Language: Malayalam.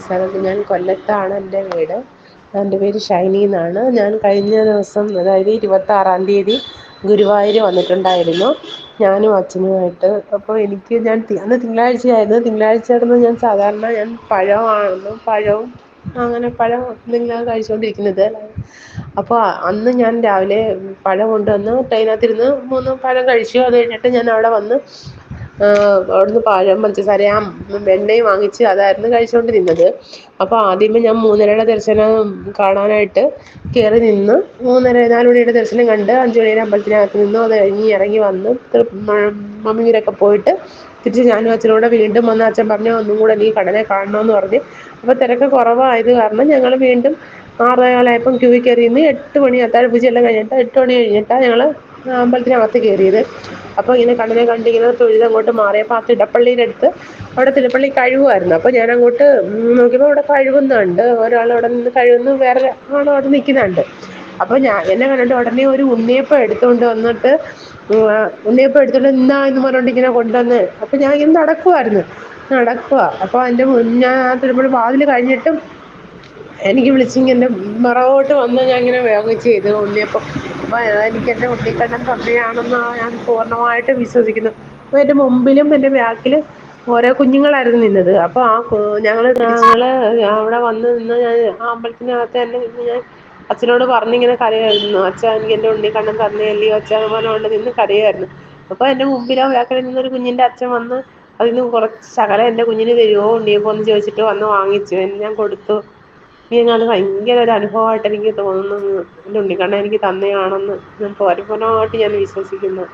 സ്ഥലത്ത് ഞാൻ കൊല്ലത്താണ് എൻ്റെ വീട്. എൻ്റെ പേര് ഷൈനി എന്നാണ്. ഞാൻ കഴിഞ്ഞ ദിവസം, അതായത് 26-ാം തീയതി ഗുരുവായൂർ വന്നിട്ടുണ്ടായിരുന്നു, ഞാനും അച്ഛനുമായിട്ട്. അപ്പോൾ അന്ന് തിങ്കളാഴ്ചയായിരുന്നു. തിങ്കളാഴ്ച ആയിരുന്നു ഞാൻ സാധാരണ പഴവും അങ്ങനെ പഴം എന്തെങ്കിലും കഴിച്ചുകൊണ്ടിരിക്കുന്നത്. അപ്പോൾ അന്ന് ഞാൻ രാവിലെ പഴം കൊണ്ടുവന്ന് ട്രെയിനകത്തിരുന്ന് 3 പഴം കഴിച്ചു. അത് കഴിഞ്ഞിട്ട് ഞാൻ അവിടെ വന്ന് അവിടുന്ന് പഴം, പഞ്ചസാരയും വെണ്ണയും വാങ്ങിച്ച് അതായിരുന്നു കഴിച്ചുകൊണ്ടിരുന്നത്. അപ്പോൾ ആദ്യമേ ഞാൻ 3:30-യുടെ ദർശനം കാണാനായിട്ട് കയറി നിന്ന്, 4 മണിയുടെ ദർശനം കണ്ട് 5 മണിയുടെ അമ്പലത്തിനകത്ത് നിന്നു. അത് കഴിഞ്ഞ് ഇറങ്ങി വന്ന് മമ്മിയൂരൊക്കെ പോയിട്ട് തിരിച്ച് ഞാനും അച്ഛനോടെ വീണ്ടും വന്ന് അച്ഛൻ പറഞ്ഞു ഒന്നും കൂടെ നീ കടലെ കാണണമെന്ന് പറഞ്ഞ്. അപ്പോൾ തിരക്ക് കുറവായത് കാരണം ഞങ്ങൾ വീണ്ടും 6:15 ക്യൂവിൽ കയറി നിന്ന്. 8 മണി അത്താഴപൂജ എല്ലാം കഴിഞ്ഞിട്ട് 8 മണി കഴിഞ്ഞിട്ടാണ് ഞങ്ങൾ അമ്പലത്തിനകത്ത് കയറിയത്. അപ്പോൾ ഇങ്ങനെ കടലെ കണ്ട് ഇങ്ങനെ തൊഴുത് അങ്ങോട്ട് മാറിയപ്പോൾ ആ തിടപ്പള്ളിയുടെ അടുത്ത്, അവിടെ തിടപ്പള്ളി കഴുകുമായിരുന്നു. അപ്പോൾ ഞാൻ അങ്ങോട്ട് നോക്കിയപ്പോൾ അവിടെ കഴുകുന്നുണ്ട്, ഒരാൾ അവിടെ നിന്ന് കഴുകുന്നു, വേറെ ആളും അവിടെ നിൽക്കുന്നുണ്ട്. അപ്പോൾ എന്നെ കണ്ടിട്ട് ഉടനെ ഒരു ഉണ്ണിയപ്പം എടുത്തുകൊണ്ട് വന്നിട്ട് ഇന്നാ എന്ന് പറഞ്ഞുകൊണ്ട് ഇങ്ങനെ കൊണ്ടുവന്ന്. അപ്പോൾ ഞാൻ ഇങ്ങനെ നടക്കുക. അപ്പോൾ അതിൻ്റെ മുന്നേ ആ തിരുപ്പള്ളി വാതിൽ കഴിഞ്ഞിട്ടും എനിക്ക് വിളിച്ചിങ്ങനെ പിറകോട്ട് വന്ന് ഞാൻ ഇങ്ങനെ വേഗം ചെയ്തു ഉണ്ണിയപ്പം. അപ്പോൾ എനിക്ക് എൻ്റെ ഉണ്ണിക്കണ്ണൻ തന്നെയാണെന്ന് ഞാൻ പൂർണ്ണമായിട്ടും വിശ്വസിക്കുന്നു. അപ്പോൾ എൻ്റെ മുമ്പിലും എൻ്റെ ബാക്കിലും ഓരോ കുഞ്ഞുങ്ങളായിരുന്നു നിന്നത്. അപ്പോൾ ഞങ്ങൾ അവിടെ വന്ന് നിന്ന് ഞാൻ ആ അമ്പലത്തിനകത്ത് തന്നെ നിന്ന് ഞാൻ അച്ഛനോട് പറഞ്ഞിങ്ങനെ കരയായിരുന്നു. അച്ഛാ, എനിക്ക് എൻ്റെ ഉണ്ണിക്കണ്ണൻ തന്നെയല്ലയോ അച്ഛാ എന്ന് പറഞ്ഞുകൊണ്ട് നിന്ന് കരയായിരുന്നു. അപ്പോൾ എൻ്റെ മുമ്പിലോ ബാക്കിൽ നിന്നൊരു കുഞ്ഞിൻ്റെ അച്ഛൻ വന്ന് അതിൽ നിന്ന് കുറച്ച് ശകലം എൻ്റെ കുഞ്ഞിന് തരുമോ ഉണ്ണിയപ്പം എന്ന് ചോദിച്ചിട്ട് വന്ന് വാങ്ങിച്ചു. ഞാൻ കൊടുത്തു. അത് ഭയങ്കര ഒരു അനുഭവമായിട്ട് എനിക്ക് തോന്നുന്നു. എൻ്റെ ഉണ്ണിക്കണ്ണൻ എനിക്ക് തന്നെയാണെന്ന് ഞാൻ പരിപൂർണ്ണമായിട്ട് ഞാൻ വിശ്വസിക്കുന്നു.